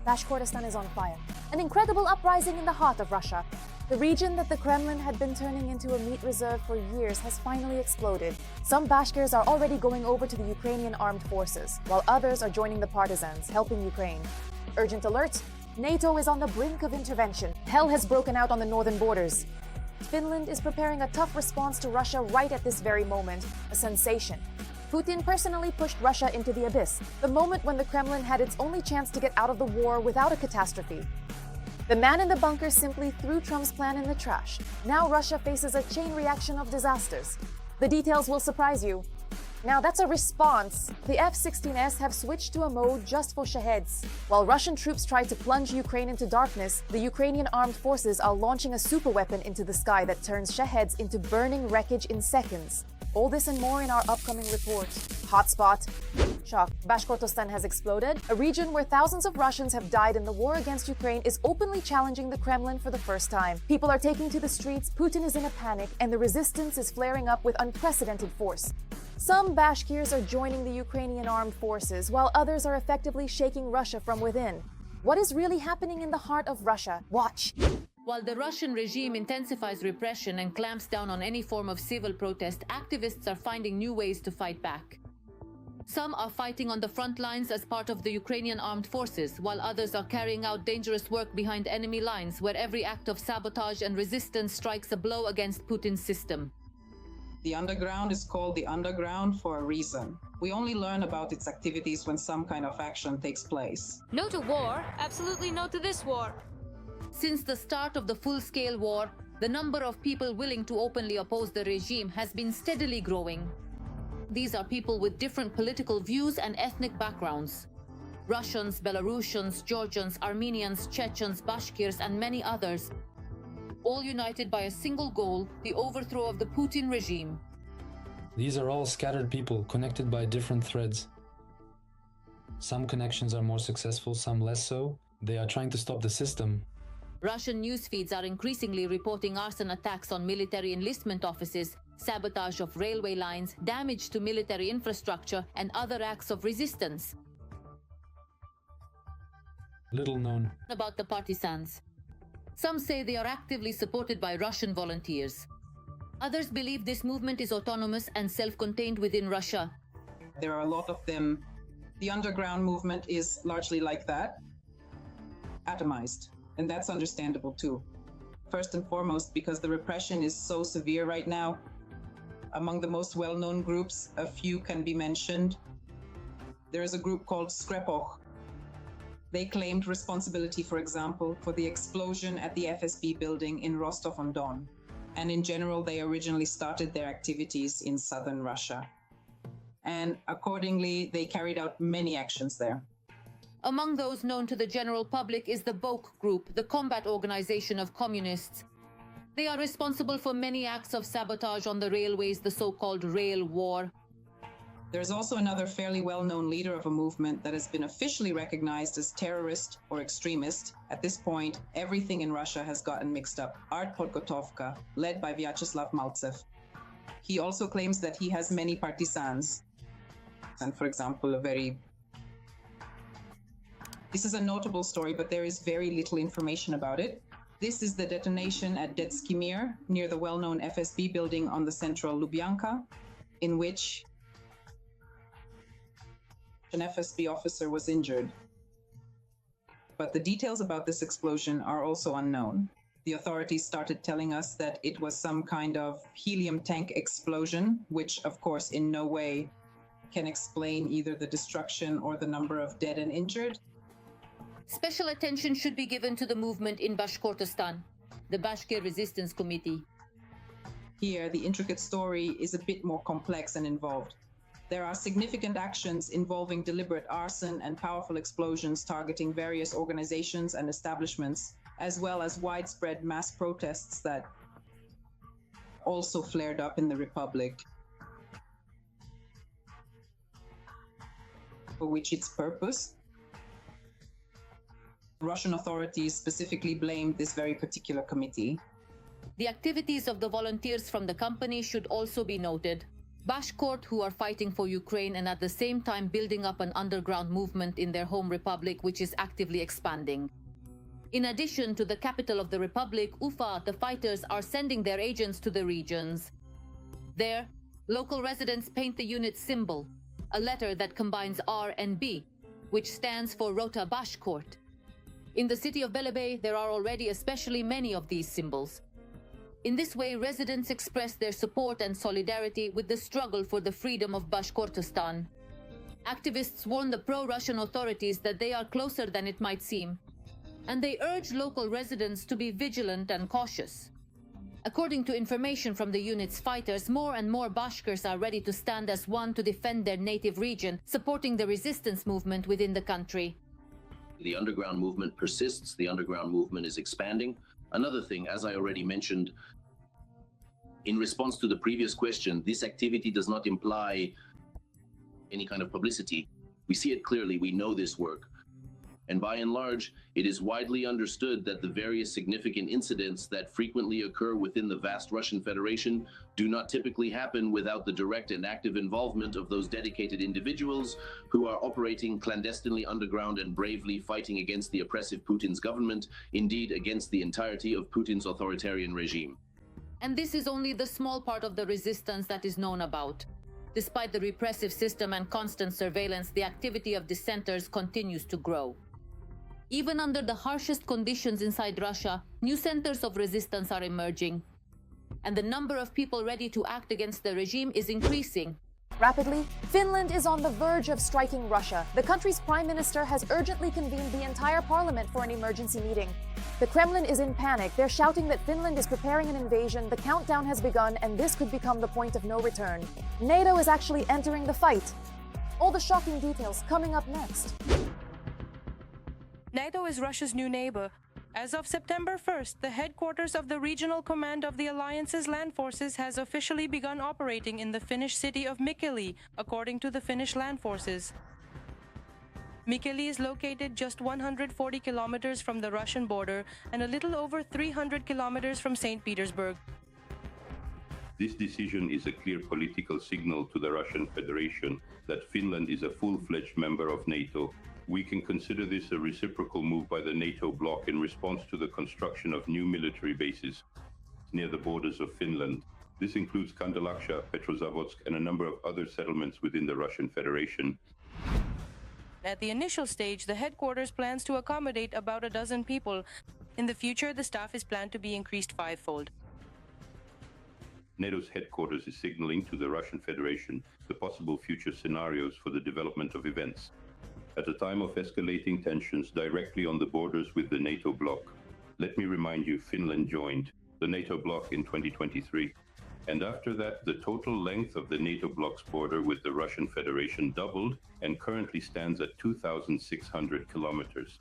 Bashkortostan is on fire. An incredible uprising in the heart of Russia. The region that the Kremlin had been turning into a meat reserve for years has finally exploded. Some Bashkirs are already going over to the Ukrainian Armed Forces, while others are joining the partisans, helping Ukraine. Urgent alert! NATO is on the brink of intervention. Hell has broken out on the northern borders. Finland is preparing a tough response to Russia right at this very moment, a sensation. Putin personally pushed Russia into the abyss, the moment when the Kremlin had its only chance to get out of the war without a catastrophe. The man in the bunker simply threw Trump's plan in the trash. Now Russia faces a chain reaction of disasters. The details will surprise you. Now that's a response. The F-16s have switched to a mode just for Shaheds. While Russian troops try to plunge Ukraine into darkness, the Ukrainian Armed Forces are launching a superweapon into the sky that turns Shaheds into burning wreckage in seconds. All this and more in our upcoming report. Hotspot. Shock. Bashkortostan has exploded. A region where thousands of Russians have died in the war against Ukraine is openly challenging the Kremlin for the first time. People are taking to the streets, Putin is in a panic, and the resistance is flaring up with unprecedented force. Some Bashkirs are joining the Ukrainian Armed Forces, while others are effectively shaking Russia from within. What is really happening in the heart of Russia? Watch. While the Russian regime intensifies repression and clamps down on any form of civil protest, activists are finding new ways to fight back. Some are fighting on the front lines as part of the Ukrainian Armed Forces, while others are carrying out dangerous work behind enemy lines, where every act of sabotage and resistance strikes a blow against Putin's system. The underground is called the underground for a reason. We only learn about its activities when some kind of action takes place. No to war, absolutely no to this war. Since the start of the full-scale war, the number of people willing to openly oppose the regime has been steadily growing. These are people with different political views and ethnic backgrounds. Russians, Belarusians, Georgians, Armenians, Chechens, Bashkirs, and many others, all united by a single goal, the overthrow of the Putin regime. These are all scattered people connected by different threads. Some connections are more successful, some less so. They are trying to stop the system. Russian news feeds are increasingly reporting arson attacks on military enlistment offices, sabotage of railway lines, damage to military infrastructure, and other acts of resistance. Little known About the partisans. Some say they are actively supported by Russian volunteers. Others believe this movement is autonomous and self-contained within Russia. There are a lot of them. The underground movement is largely like that, atomized. And that's understandable too. First and foremost, because the repression is so severe right now. Among the most well-known groups, a few can be mentioned. There is a group called Skrepoch. They claimed responsibility, for example, for the explosion at the FSB building in Rostov-on-Don. And in general, they originally started their activities in southern Russia. And accordingly, they carried out many actions there. Among those known to the general public is the BOK group, the combat organization of communists. They are responsible for many acts of sabotage on the railways, the so-called rail war. There's also another fairly well-known leader of a movement that has been officially recognized as terrorist or extremist. At this point, everything in Russia has gotten mixed up. Art Podgotovka, led by Vyacheslav Maltsev. He also claims that he has many partisans. And for example, This is a notable story, but there is very little information about it. This is the detonation at Detski Mir, near the well-known FSB building on the central Lubyanka, in which an FSB officer was injured. But the details about this explosion are also unknown. The authorities started telling us that it was some kind of helium tank explosion, which of course in no way can explain either the destruction or the number of dead and injured. Special attention should be given to the movement in Bashkortostan, the Bashkir Resistance Committee. Here, the intricate story is a bit more complex and involved. There are significant actions involving deliberate arson and powerful explosions targeting various organizations and establishments, as well as widespread mass protests that also flared up in the Republic, for which its purpose. Russian authorities specifically blamed this very particular committee. The activities of the volunteers from the company should also be noted. Bashkort who are fighting for Ukraine and at the same time building up an underground movement in their home republic which is actively expanding. In addition to the capital of the republic, Ufa, the fighters are sending their agents to the regions. There, local residents paint the unit's symbol, a letter that combines R and B, which stands for Rota Bashkort. In the city of Belebey, there are already especially many of these symbols. In this way, residents express their support and solidarity with the struggle for the freedom of Bashkortostan. Activists warn the pro-Russian authorities that they are closer than it might seem, and they urge local residents to be vigilant and cautious. According to information from the unit's fighters, more and more Bashkirs are ready to stand as one to defend their native region, supporting the resistance movement within the country. The underground movement persists, the underground movement is expanding. Another thing, as I already mentioned, in response to the previous question, this activity does not imply any kind of publicity. We see it clearly, we know this work. And by and large, it is widely understood that the various significant incidents that frequently occur within the vast Russian Federation do not typically happen without the direct and active involvement of those dedicated individuals who are operating clandestinely underground and bravely fighting against the oppressive Putin's government, indeed against the entirety of Putin's authoritarian regime. And this is only the small part of the resistance that is known about. Despite the repressive system and constant surveillance, the activity of dissenters continues to grow. Even under the harshest conditions inside Russia, new centers of resistance are emerging. And the number of people ready to act against the regime is increasing. Rapidly, Finland is on the verge of striking Russia. The country's prime minister has urgently convened the entire parliament for an emergency meeting. The Kremlin is in panic. They're shouting that Finland is preparing an invasion, the countdown has begun, and this could become the point of no return. NATO is actually entering the fight. All the shocking details coming up next. NATO is Russia's new neighbor. As of September 1st, the headquarters of the Regional Command of the Alliance's land forces has officially begun operating in the Finnish city of Mikkeli, according to the Finnish land forces. Mikkeli is located just 140 kilometers from the Russian border and a little over 300 kilometers from St. Petersburg. This decision is a clear political signal to the Russian Federation that Finland is a full-fledged member of NATO. We can consider this a reciprocal move by the NATO bloc in response to the construction of new military bases near the borders of Finland. This includes Kandalaksha, Petrozavodsk, and a number of other settlements within the Russian Federation. At the initial stage, the headquarters plans to accommodate about a dozen people. In the future, the staff is planned to be increased fivefold. NATO's headquarters is signaling to the Russian Federation the possible future scenarios for the development of events. At a time of escalating tensions directly on the borders with the NATO bloc, let me remind you, Finland joined the NATO bloc in 2023. And after that, the total length of the NATO bloc's border with the Russian Federation doubled and currently stands at 2,600 kilometers.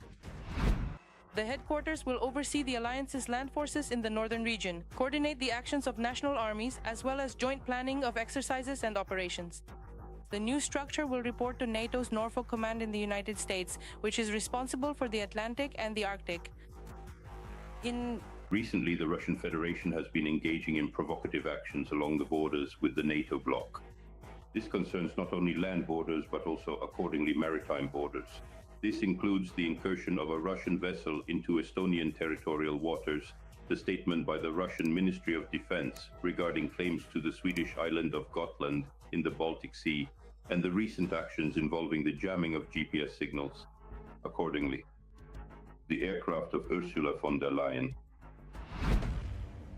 The headquarters will oversee the Alliance's land forces in the northern region, coordinate the actions of national armies, as well as joint planning of exercises and operations. The new structure will report to NATO's Norfolk Command in the United States, which is responsible for the Atlantic and the Arctic. Recently, the Russian Federation has been engaging in provocative actions along the borders with the NATO bloc. This concerns not only land borders, but also accordingly maritime borders. This includes the incursion of a Russian vessel into Estonian territorial waters, the statement by the Russian Ministry of Defense regarding claims to the Swedish island of Gotland in the Baltic Sea, and the recent actions involving the jamming of GPS signals. Accordingly, the aircraft of Ursula von der Leyen.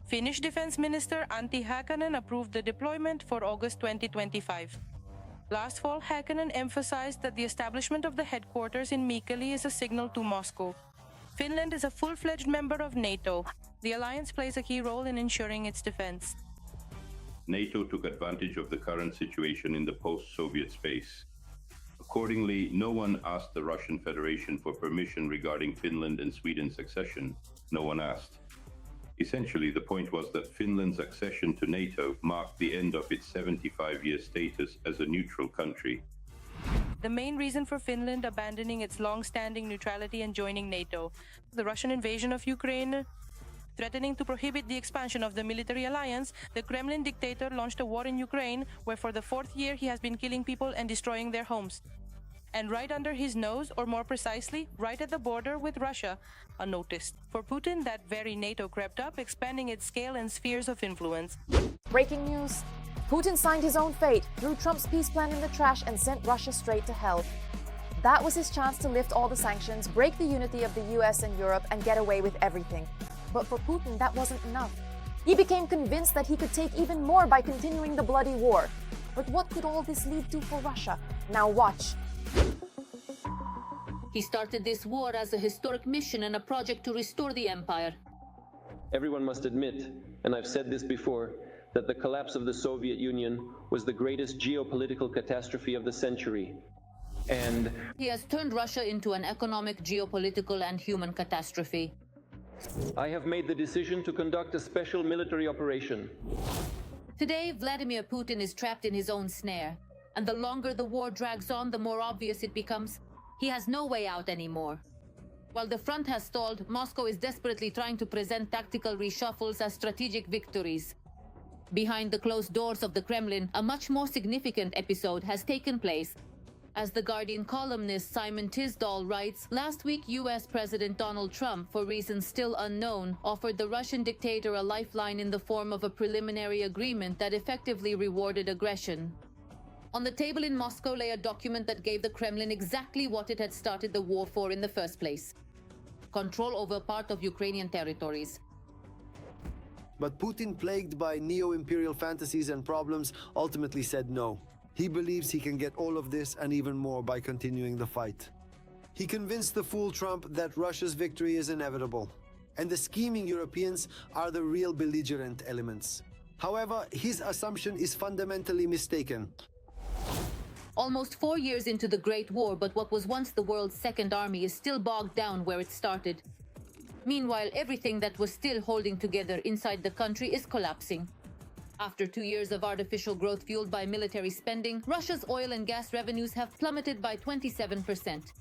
Finnish Defense Minister Antti Häkkänen approved the deployment for August 2025. Last fall, Häkkänen emphasized that the establishment of the headquarters in Mikkeli is a signal to Moscow. Finland is a full-fledged member of NATO. The alliance plays a key role in ensuring its defense. NATO took advantage of the current situation in the post-Soviet space. Accordingly, no one asked the Russian Federation for permission regarding Finland and Sweden's accession. No one asked. Essentially, the point was that Finland's accession to NATO marked the end of its 75-year status as a neutral country. The main reason for Finland abandoning its long-standing neutrality and joining NATO, the Russian invasion of Ukraine. Threatening to prohibit the expansion of the military alliance, the Kremlin dictator launched a war in Ukraine where for the 4th year he has been killing people and destroying their homes. And right under his nose, or more precisely, right at the border with Russia, unnoticed. For Putin, that very NATO crept up, expanding its scale and spheres of influence. Breaking news. Putin signed his own fate, threw Trump's peace plan in the trash and sent Russia straight to hell. That was his chance to lift all the sanctions, break the unity of the US and Europe, and get away with everything. But for Putin, that wasn't enough. He became convinced that he could take even more by continuing the bloody war. But what could all this lead to for Russia? Now watch. He started this war as a historic mission and a project to restore the empire. Everyone must admit, and I've said this before, that the collapse of the Soviet Union was the greatest geopolitical catastrophe of the century. And he has turned Russia into an economic, geopolitical, and human catastrophe. I have made the decision to conduct a special military operation. Today, Vladimir Putin is trapped in his own snare. And the longer the war drags on, the more obvious it becomes. He has no way out anymore. While the front has stalled, Moscow is desperately trying to present tactical reshuffles as strategic victories. Behind the closed doors of the Kremlin, a much more significant episode has taken place. As The Guardian columnist Simon Tisdall writes, last week US President Donald Trump, for reasons still unknown, offered the Russian dictator a lifeline in the form of a preliminary agreement that effectively rewarded aggression. On the table in Moscow lay a document that gave the Kremlin exactly what it had started the war for in the first place: control over part of Ukrainian territories. But Putin, plagued by neo-imperial fantasies and problems, ultimately said no. He believes he can get all of this and even more by continuing the fight. He convinced the fool Trump that Russia's victory is inevitable, and the scheming Europeans are the real belligerent elements. However, his assumption is fundamentally mistaken. Almost 4 years into the Great War, but what was once the world's second army is still bogged down where it started. Meanwhile, everything that was still holding together inside the country is collapsing. After 2 years of artificial growth fueled by military spending, Russia's oil and gas revenues have plummeted by 27%.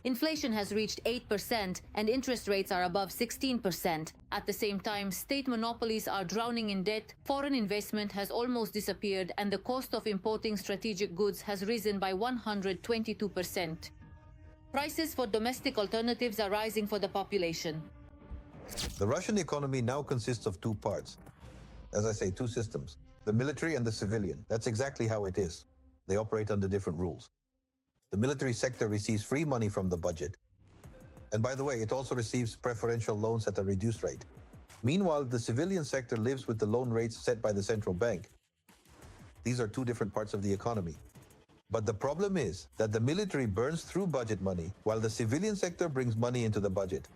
Inflation has reached 8% and interest rates are above 16%. At the same time, state monopolies are drowning in debt, foreign investment has almost disappeared, and the cost of importing strategic goods has risen by 122%. Prices for domestic alternatives are rising for the population. The Russian economy now consists of two parts. As I say, two systems, the military and the civilian. That's exactly how it is. They operate under different rules. The military sector receives free money from the budget. And by the way, it also receives preferential loans at a reduced rate. Meanwhile, the civilian sector lives with the loan rates set by the central bank. These are two different parts of the economy. But the problem is that the military burns through budget money, while the civilian sector brings money into the budget.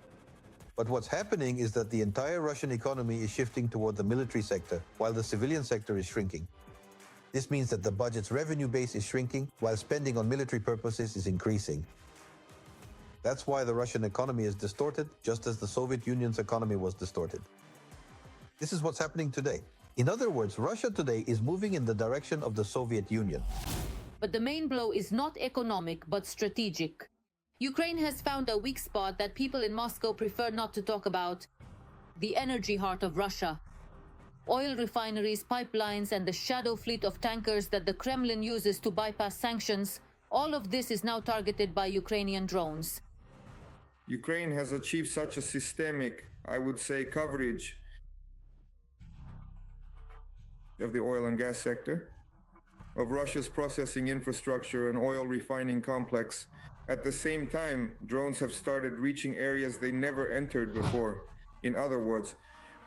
But what's happening is that the entire Russian economy is shifting toward the military sector, while the civilian sector is shrinking. This means that the budget's revenue base is shrinking, while spending on military purposes is increasing. That's why the Russian economy is distorted, just as the Soviet Union's economy was distorted. This is what's happening today. In other words, Russia today is moving in the direction of the Soviet Union. But the main blow is not economic, but strategic. Ukraine has found a weak spot that people in Moscow prefer not to talk about: the energy heart of Russia. Oil refineries, pipelines, and the shadow fleet of tankers that the Kremlin uses to bypass sanctions, all of this is now targeted by Ukrainian drones. Ukraine has achieved such a systemic, I would say, coverage of the oil and gas sector, of Russia's processing infrastructure and oil refining complex. At the same time, drones have started reaching areas they never entered before. In other words,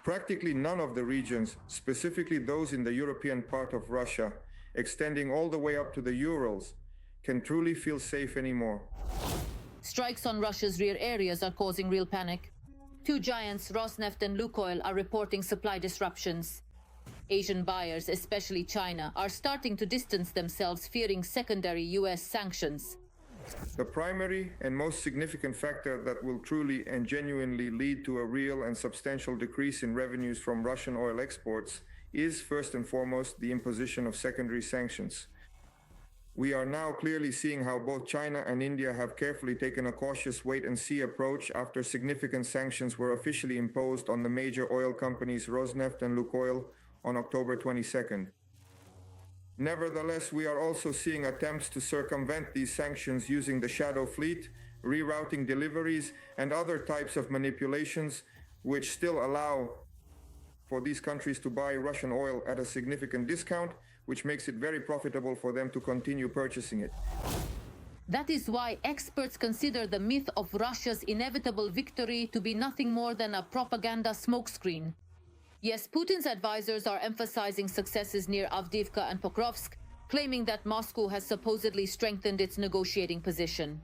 practically none of the regions, specifically those in the European part of Russia, extending all the way up to the Urals, can truly feel safe anymore. Strikes on Russia's rear areas are causing real panic. Two giants, Rosneft and Lukoil, are reporting supply disruptions. Asian buyers, especially China, are starting to distance themselves, fearing secondary US sanctions. The primary and most significant factor that will truly and genuinely lead to a real and substantial decrease in revenues from Russian oil exports is, first and foremost, the imposition of secondary sanctions. We are now clearly seeing how both China and India have carefully taken a cautious wait-and-see approach after significant sanctions were officially imposed on the major oil companies Rosneft and Lukoil on October 22nd. Nevertheless, we are also seeing attempts to circumvent these sanctions using the shadow fleet, rerouting deliveries, and other types of manipulations which still allow for these countries to buy Russian oil at a significant discount, which makes it very profitable for them to continue purchasing it. That is why experts consider the myth of Russia's inevitable victory to be nothing more than a propaganda smokescreen. Yes, Putin's advisors are emphasizing successes near Avdiivka and Pokrovsk, claiming that Moscow has supposedly strengthened its negotiating position.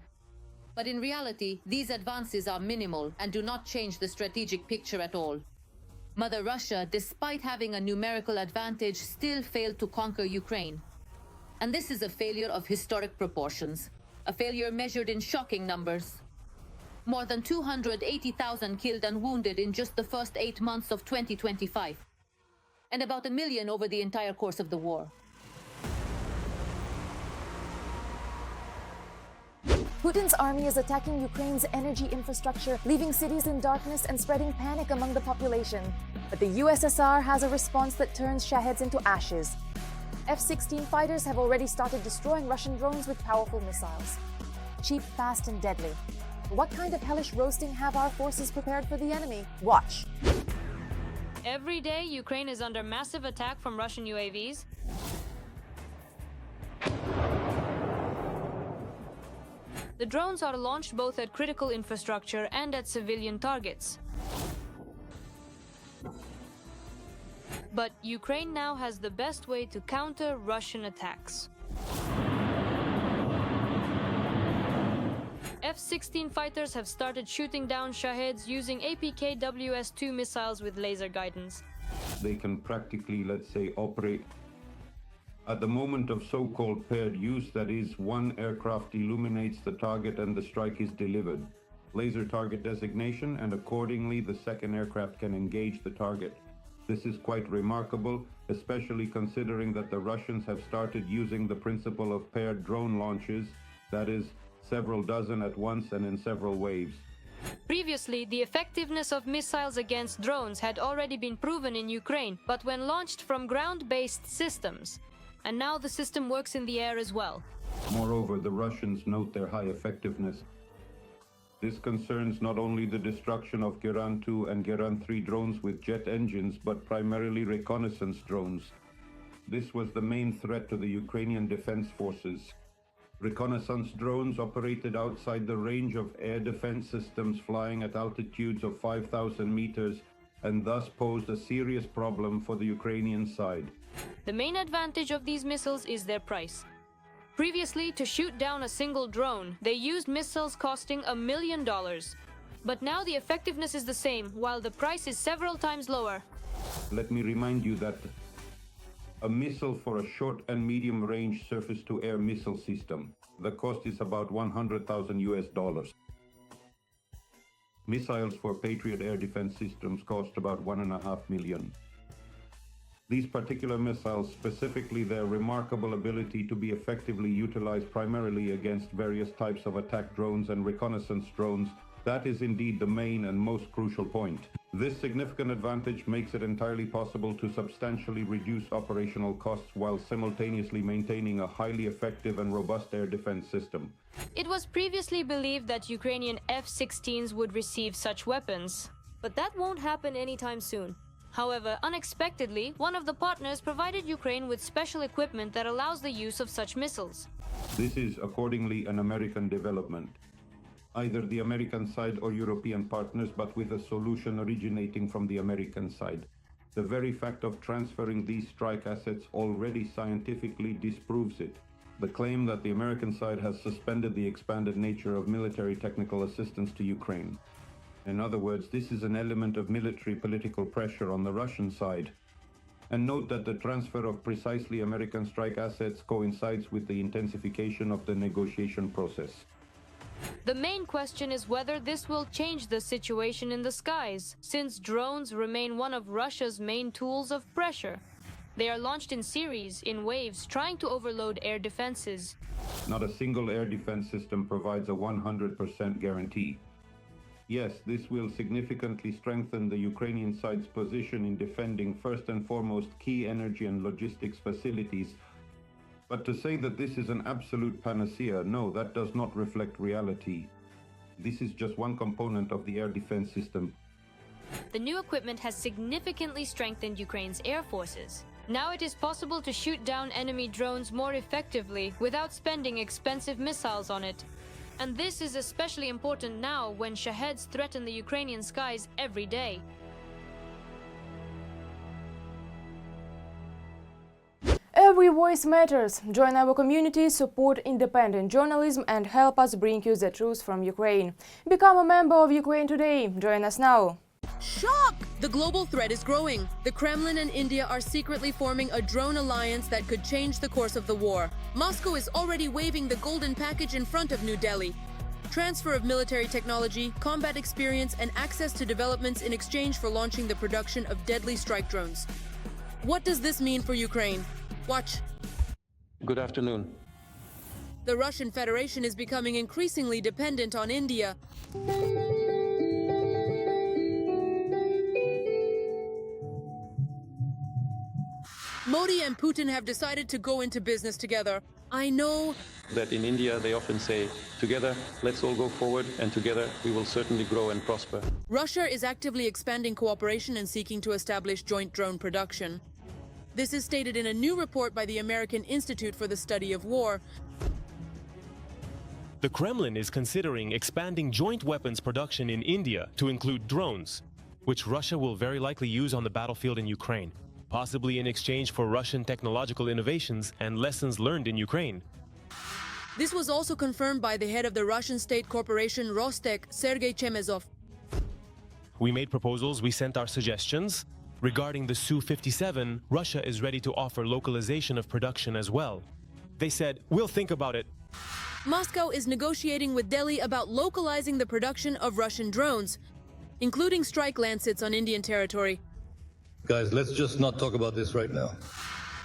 But in reality, these advances are minimal and do not change the strategic picture at all. Mother Russia, despite having a numerical advantage, still failed to conquer Ukraine. And this is a failure of historic proportions, a failure measured in shocking numbers. More than 280,000 killed and wounded in just the first 8 months of 2025, and about 1 million over the entire course of the war. Putin's army is attacking Ukraine's energy infrastructure, leaving cities in darkness and spreading panic among the population. But the USSR has a response that turns Shaheds into ashes. F-16 fighters have already started destroying Russian drones with powerful missiles. Cheap, fast, and deadly. What kind of hellish roasting have our forces prepared for the enemy? Watch. Every day, Ukraine is under massive attack from Russian UAVs. The drones are launched both at critical infrastructure and at civilian targets. But Ukraine now has the best way to counter Russian attacks. F-16 fighters have started shooting down Shaheds using APKWS-2 missiles with laser guidance. They can practically, let's say, operate at the moment of so-called paired use, that is, one aircraft illuminates the target and the strike is delivered. Laser target designation, and accordingly the second aircraft can engage the target. This is quite remarkable, especially considering that the Russians have started using the principle of paired drone launches, that is, several dozen at once and in several waves. Previously, the effectiveness of missiles against drones had already been proven in Ukraine, but when launched from ground-based systems. And now the system works in the air as well. Moreover, the Russians note their high effectiveness. This concerns not only the destruction of Geran 2 and Geran 3 drones with jet engines, but primarily reconnaissance drones. This was the main threat to the Ukrainian defense forces. Reconnaissance drones operated outside the range of air defense systems flying at altitudes of 5,000 meters and thus posed a serious problem for the Ukrainian side. The main advantage of these missiles is their price. Previously, to shoot down a single drone, they used missiles costing $1 million. But now the effectiveness is the same, while the price is several times lower. Let me remind you that a missile for a short and medium range surface-to-air missile system, the cost is about $100,000. Missiles for Patriot air defense systems cost about $1.5 million. These particular missiles, specifically their remarkable ability to be effectively utilized primarily against various types of attack drones and reconnaissance drones, that is indeed the main and most crucial point. This significant advantage makes it entirely possible to substantially reduce operational costs while simultaneously maintaining a highly effective and robust air defense system. It was previously believed that Ukrainian F-16s would receive such weapons, but that won't happen anytime soon. However, unexpectedly, one of the partners provided Ukraine with special equipment that allows the use of such missiles. This is accordingly an American development. Either the American side or European partners, but with a solution originating from the American side. The very fact of transferring these strike assets already scientifically disproves it. The claim that the American side has suspended the expanded nature of military technical assistance to Ukraine. In other words, this is an element of military political pressure on the Russian side. And note that the transfer of precisely American strike assets coincides with the intensification of the negotiation process. The main question is whether this will change the situation in the skies, since drones remain one of Russia's main tools of pressure. They are launched in series, in waves, trying to overload air defenses. Not a single air defense system provides a 100% guarantee. Yes, this will significantly strengthen the Ukrainian side's position in defending first and foremost key energy and logistics facilities. But to say that this is an absolute panacea, no, that does not reflect reality. This is just one component of the air defense system. The new equipment has significantly strengthened Ukraine's air forces. Now it is possible to shoot down enemy drones more effectively without spending expensive missiles on it. And this is especially important now when Shaheds threaten the Ukrainian skies every day. Every voice matters. Join our community, support independent journalism and help us bring you the truth from Ukraine. Become a member of Ukraine Today. Join us now. Shock! The global threat is growing. The Kremlin and India are secretly forming a drone alliance that could change the course of the war. Moscow is already waving the golden package in front of New Delhi. Transfer of military technology, combat experience, and access to developments in exchange for launching the production of deadly strike drones. What does this mean for Ukraine? Watch. Good afternoon. The Russian Federation is becoming increasingly dependent on India. Modi and Putin have decided to go into business together. I know that in India they often say, together, let's all go forward, and together we will certainly grow and prosper. Russia is actively expanding cooperation and seeking to establish joint drone production. This is stated in a new report by the American Institute for the Study of War. The Kremlin is considering expanding joint weapons production in India to include drones, which Russia will very likely use on the battlefield in Ukraine, possibly in exchange for Russian technological innovations and lessons learned in Ukraine. This was also confirmed by the head of the Russian state corporation Rostec, Sergei Chemezov. We made proposals, we sent our suggestions. Regarding the Su-57, Russia is ready to offer localization of production as well. They said, we'll think about it. Moscow is negotiating with Delhi about localizing the production of Russian drones, including strike Lancets on Indian territory. Guys, let's just not talk about this right now.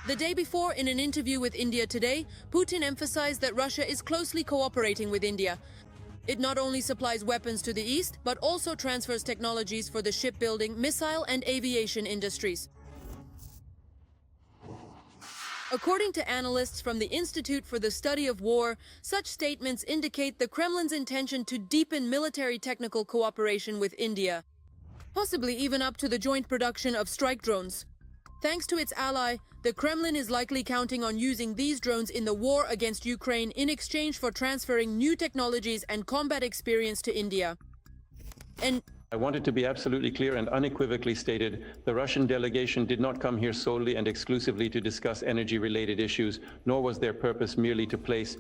The day before, in an interview with India Today, Putin emphasized that Russia is closely cooperating with India. It not only supplies weapons to the east, but also transfers technologies for the shipbuilding, missile and aviation industries. According to analysts from the Institute for the Study of War, such statements indicate the Kremlin's intention to deepen military technical cooperation with India, possibly even up to the joint production of strike drones. Thanks to its ally, the Kremlin is likely counting on using these drones in the war against Ukraine in exchange for transferring new technologies and combat experience to India. And I wanted to be absolutely clear and unequivocally stated, the Russian delegation did not come here solely and exclusively to discuss energy-related issues, nor was their purpose merely to place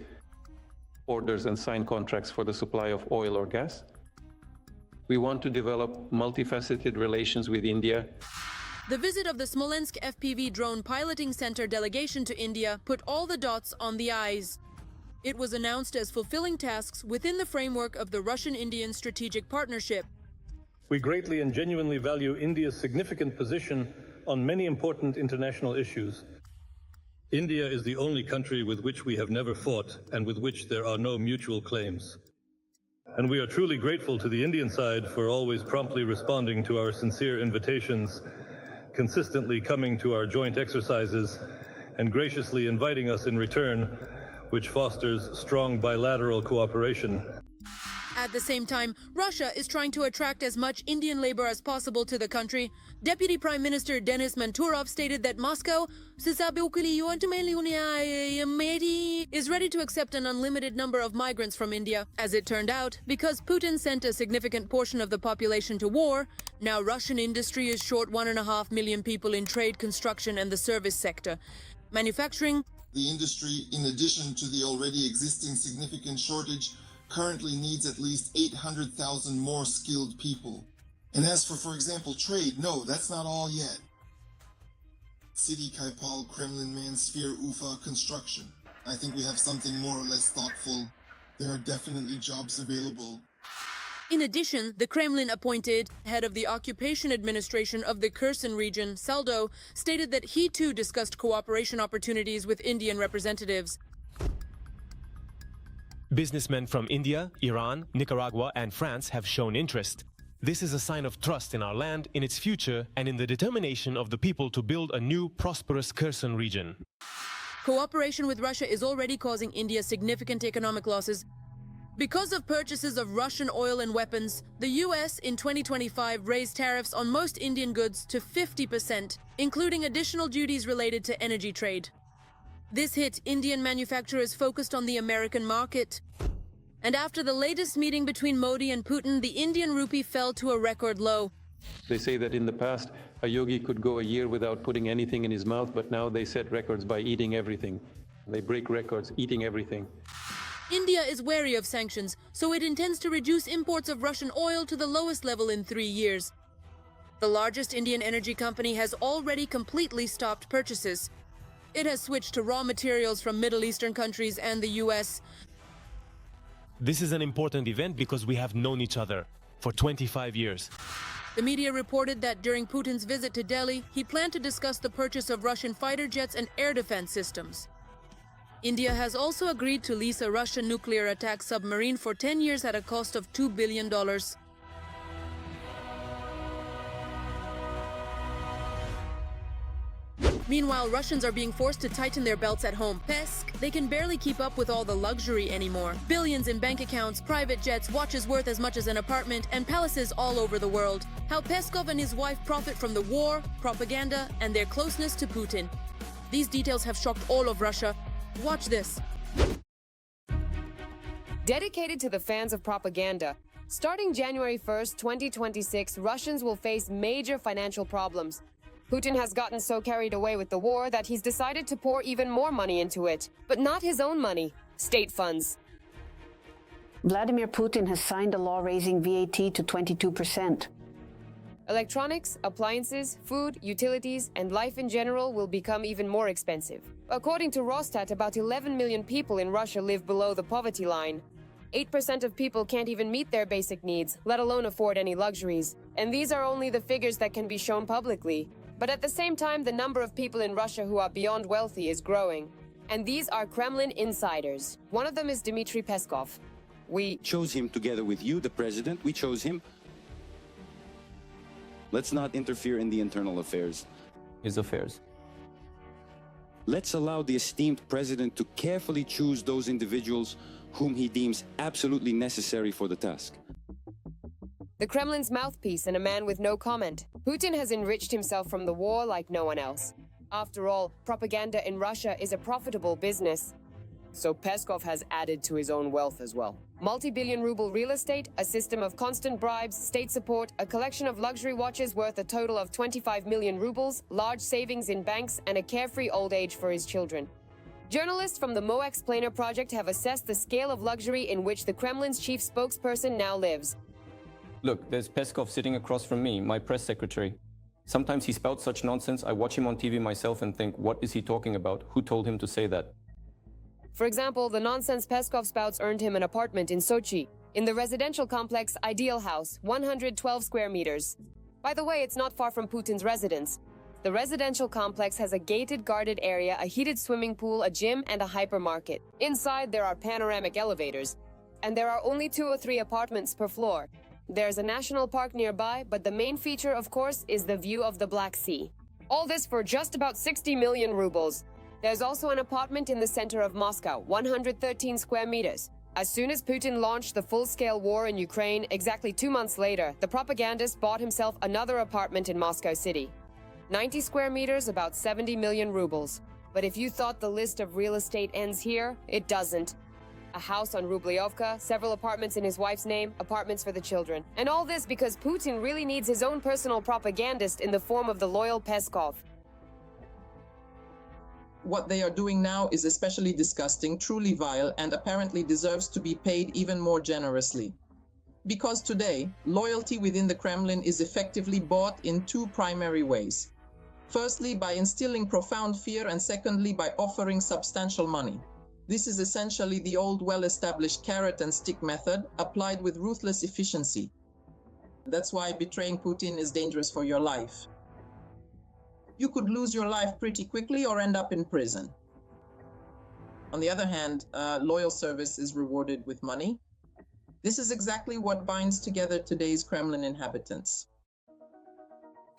orders and sign contracts for the supply of oil or gas. We want to develop multifaceted relations with India. The visit of the Smolensk FPV Drone Piloting Center delegation to India put all the dots on the I's. It was announced as fulfilling tasks within the framework of the Russian-Indian Strategic Partnership. We greatly and genuinely value India's significant position on many important international issues. India is the only country with which we have never fought and with which there are no mutual claims. And we are truly grateful to the Indian side for always promptly responding to our sincere invitations, consistently coming to our joint exercises, and graciously inviting us in return, which fosters strong bilateral cooperation. At the same time, Russia is trying to attract as much Indian labor as possible to the country. Deputy Prime Minister Denis Manturov stated that Moscow is ready to accept an unlimited number of migrants from India. As it turned out, because Putin sent a significant portion of the population to war, now Russian industry is short 1.5 million people in trade, construction and the service sector. Manufacturing. The industry, in addition to the already existing significant shortage, currently needs at least 800,000 more skilled people. And as for example, trade, no, that's not all yet. City Kaipal, Kremlin Mansphere, Ufa, construction. I think we have something more or less thoughtful. There are definitely jobs available. In addition, the Kremlin appointed head of the occupation administration of the Kherson region, Saldo, stated that he too discussed cooperation opportunities with Indian representatives. Businessmen from India, Iran, Nicaragua, and France have shown interest. This is a sign of trust in our land, in its future, and in the determination of the people to build a new, prosperous Kherson region. Cooperation with Russia is already causing India significant economic losses. Because of purchases of Russian oil and weapons, the US in 2025 raised tariffs on most Indian goods to 50%, including additional duties related to energy trade. This hit Indian manufacturers focused on the American market. And after the latest meeting between Modi and Putin, the Indian rupee fell to a record low. They say that in the past, a yogi could go a year without putting anything in his mouth, but now they set records by eating everything. They break records, eating everything. India is wary of sanctions, so it intends to reduce imports of Russian oil to the lowest level in 3 years. The largest Indian energy company has already completely stopped purchases. It has switched to raw materials from Middle Eastern countries and the US. This is an important event because we have known each other for 25 years. The media reported that during Putin's visit to Delhi, he planned to discuss the purchase of Russian fighter jets and air defense systems. India has also agreed to lease a Russian nuclear attack submarine for 10 years at a cost of $2 billion. Meanwhile, Russians are being forced to tighten their belts at home. They can barely keep up with all the luxury anymore. Billions in bank accounts, private jets, watches worth as much as an apartment, and palaces all over the world. How Peskov and his wife profit from the war, propaganda, and their closeness to Putin. These details have shocked all of Russia. Watch this. Dedicated to the fans of propaganda, starting January 1st, 2026, Russians will face major financial problems. Putin has gotten so carried away with the war that he's decided to pour even more money into it. But not his own money, state funds. Vladimir Putin has signed a law raising VAT to 22%. Electronics, appliances, food, utilities, and life in general will become even more expensive. According to Rosstat, about 11 million people in Russia live below the poverty line. 8% of people can't even meet their basic needs, let alone afford any luxuries. And these are only the figures that can be shown publicly. But at the same time, the number of people in Russia who are beyond wealthy is growing. And these are Kremlin insiders. One of them is Dmitry Peskov. We chose him together with you, the president. We chose him. Let's not interfere in the internal affairs. His affairs. Let's allow the esteemed president to carefully choose those individuals whom he deems absolutely necessary for the task. The Kremlin's mouthpiece and a man with no comment. Putin has enriched himself from the war like no one else. After all, propaganda in Russia is a profitable business. So Peskov has added to his own wealth as well. Multi-billion ruble real estate, a system of constant bribes, state support, a collection of luxury watches worth a total of 25 million rubles, large savings in banks, and a carefree old age for his children. Journalists from the Mo-Explainer project have assessed the scale of luxury in which the Kremlin's chief spokesperson now lives. Look, there's Peskov sitting across from me, my press secretary. Sometimes he spouts such nonsense, I watch him on TV myself and think, what is he talking about? Who told him to say that? For example, the nonsense Peskov spouts earned him an apartment in Sochi, in the residential complex Ideal House, 112 square meters. By the way, it's not far from Putin's residence. The residential complex has a gated, guarded area, a heated swimming pool, a gym, and a hypermarket. Inside, there are panoramic elevators. And there are only 2 or 3 apartments per floor. There's a national park nearby, but the main feature, of course, is the view of the Black Sea. All this for just about 60 million rubles. There's also an apartment in the center of Moscow, 113 square meters. As soon as Putin launched the full-scale war in Ukraine, exactly 2 months later, the propagandist bought himself another apartment in Moscow City. 90 square meters, about 70 million rubles. But if you thought the list of real estate ends here, it doesn't. A house on Rubliovka, several apartments in his wife's name, apartments for the children. And all this because Putin really needs his own personal propagandist in the form of the loyal Peskov. What they are doing now is especially disgusting, truly vile, and apparently deserves to be paid even more generously. Because today, loyalty within the Kremlin is effectively bought in 2 primary ways. Firstly, by instilling profound fear, and secondly, by offering substantial money. This is essentially the old well-established carrot and stick method applied with ruthless efficiency. That's why betraying Putin is dangerous for your life. You could lose your life pretty quickly or end up in prison. On the other hand, loyal service is rewarded with money. This is exactly what binds together today's Kremlin inhabitants.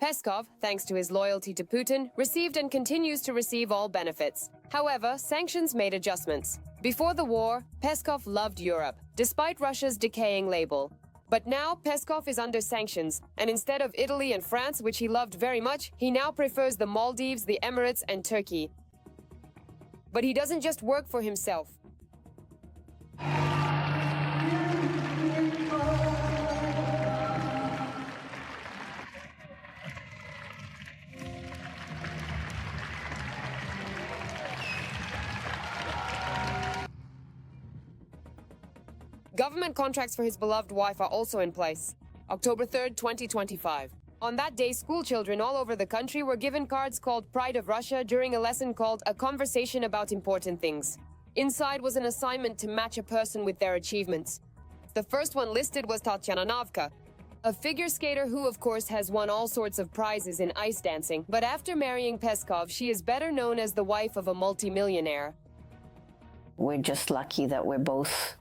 Peskov, thanks to his loyalty to Putin, received and continues to receive all benefits. However, sanctions made adjustments. Before the war, Peskov loved Europe, despite Russia's decaying label. But now Peskov is under sanctions, and instead of Italy and France, which he loved very much, he now prefers the Maldives, the Emirates, and Turkey. But he doesn't just work for himself. Government contracts for his beloved wife are also in place. October 3rd, 2025. On that day, school children all over the country were given cards called Pride of Russia during a lesson called A Conversation About Important Things. Inside was an assignment to match a person with their achievements. The first one listed was Tatyana Navka, a figure skater who, of course, has won all sorts of prizes in ice dancing. But after marrying Peskov, she is better known as the wife of a multimillionaire. We're just lucky that we're both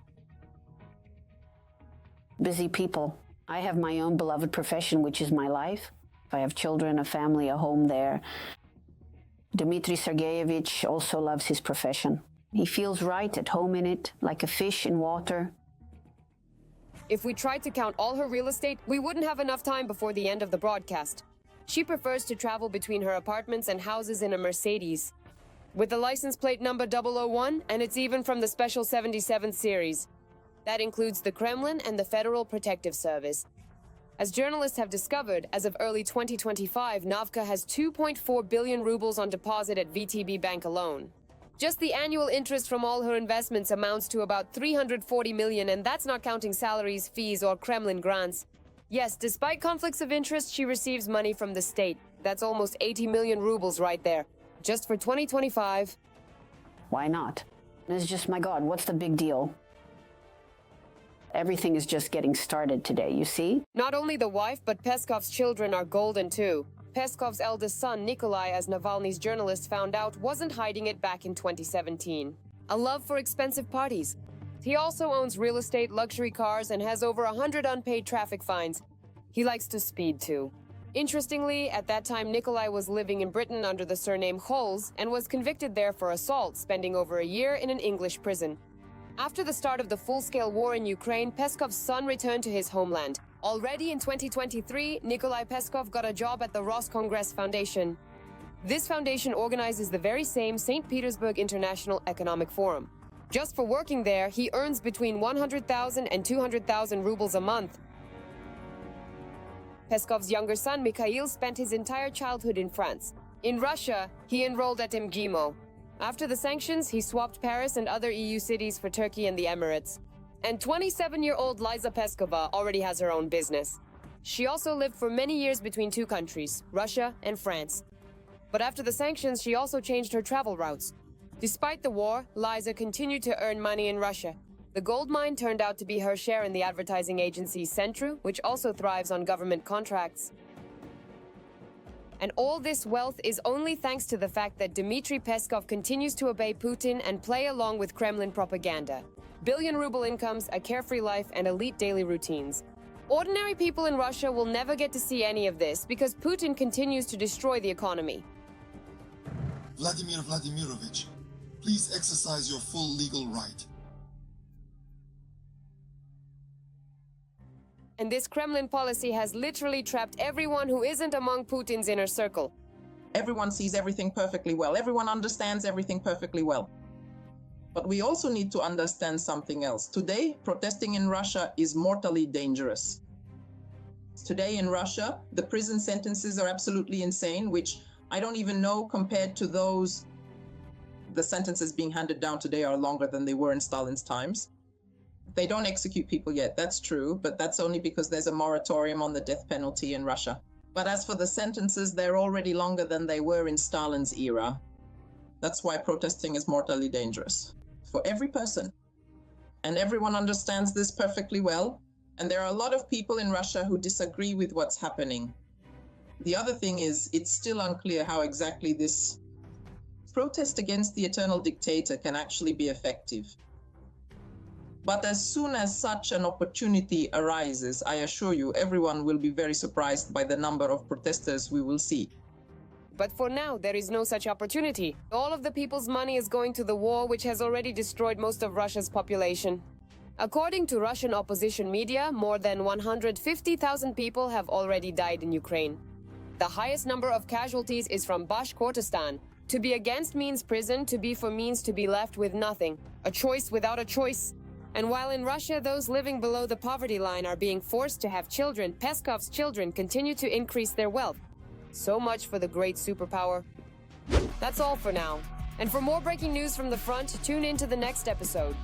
busy people. I have my own beloved profession, which is my life. I have children, a family, a home there. Dmitry Sergeyevich also loves his profession. He feels right at home in it, like a fish in water. If we tried to count all her real estate, we wouldn't have enough time before the end of the broadcast. She prefers to travel between her apartments and houses in a Mercedes, with the license plate number 001, and it's even from the Special 77 series. That includes the Kremlin and the Federal Protective Service. As journalists have discovered, as of early 2025, Navka has 2.4 billion rubles on deposit at VTB Bank alone. Just the annual interest from all her investments amounts to about 340 million, and that's not counting salaries, fees, or Kremlin grants. Yes, despite conflicts of interest, she receives money from the state. That's almost 80 million rubles right there, just for 2025. Why not? It's just, my God, what's the big deal? Everything is just getting started today, you see? Not only the wife, but Peskov's children are golden too. Peskov's eldest son, Nikolai, as Navalny's journalist found out, wasn't hiding it back in 2017. A love for expensive parties. He also owns real estate, luxury cars, and has over 100 unpaid traffic fines. He likes to speed too. Interestingly, at that time, Nikolai was living in Britain under the surname Holes and was convicted there for assault, spending over a year in an English prison. After the start of the full-scale war in Ukraine, Peskov's son returned to his homeland. Already in 2023, Nikolai Peskov got a job at the Roscongress Foundation. This foundation organizes the very same St. Petersburg International Economic Forum. Just for working there, he earns between 100,000 and 200,000 rubles a month. Peskov's younger son, Mikhail, spent his entire childhood in France. In Russia, he enrolled at MGIMO. After the sanctions, he swapped Paris and other EU cities for Turkey and the Emirates. And 27-year-old Liza Peskova already has her own business. She also lived for many years between two countries, Russia and France. But after the sanctions, she also changed her travel routes. Despite the war, Liza continued to earn money in Russia. The gold mine turned out to be her share in the advertising agency Centru, which also thrives on government contracts. And all this wealth is only thanks to the fact that Dmitry Peskov continues to obey Putin and play along with Kremlin propaganda. Billion-ruble incomes, a carefree life, and elite daily routines. Ordinary people in Russia will never get to see any of this because Putin continues to destroy the economy. Vladimir Vladimirovich, please exercise your full legal right. And this Kremlin policy has literally trapped everyone who isn't among Putin's inner circle. Everyone sees everything perfectly well. Everyone understands everything perfectly well. But we also need to understand something else. Today, protesting in Russia is mortally dangerous. Today in Russia, the prison sentences are absolutely insane, which I don't even know compared to those. The sentences being handed down today are longer than they were in Stalin's times. They don't execute people yet, that's true, but that's only because there's a moratorium on the death penalty in Russia. But as for the sentences, they're already longer than they were in Stalin's era. That's why protesting is mortally dangerous. for every person. And everyone understands this perfectly well. And there are a lot of people in Russia who disagree with what's happening. The other thing is, it's still unclear how exactly this protest against the eternal dictator can actually be effective. But as soon as such an opportunity arises, I assure you, everyone will be very surprised by the number of protesters we will see. But for now, there is no such opportunity. All of the people's money is going to the war, which has already destroyed most of Russia's population. According to Russian opposition media, more than 150,000 people have already died in Ukraine. The highest number of casualties is from Bashkortostan. To be against means prison, to be for means to be left with nothing. A choice without a choice. And while in Russia, those living below the poverty line are being forced to have children, Peskov's children continue to increase their wealth. So much for the great superpower. That's all for now. And for more breaking news from the front, tune in to the next episode.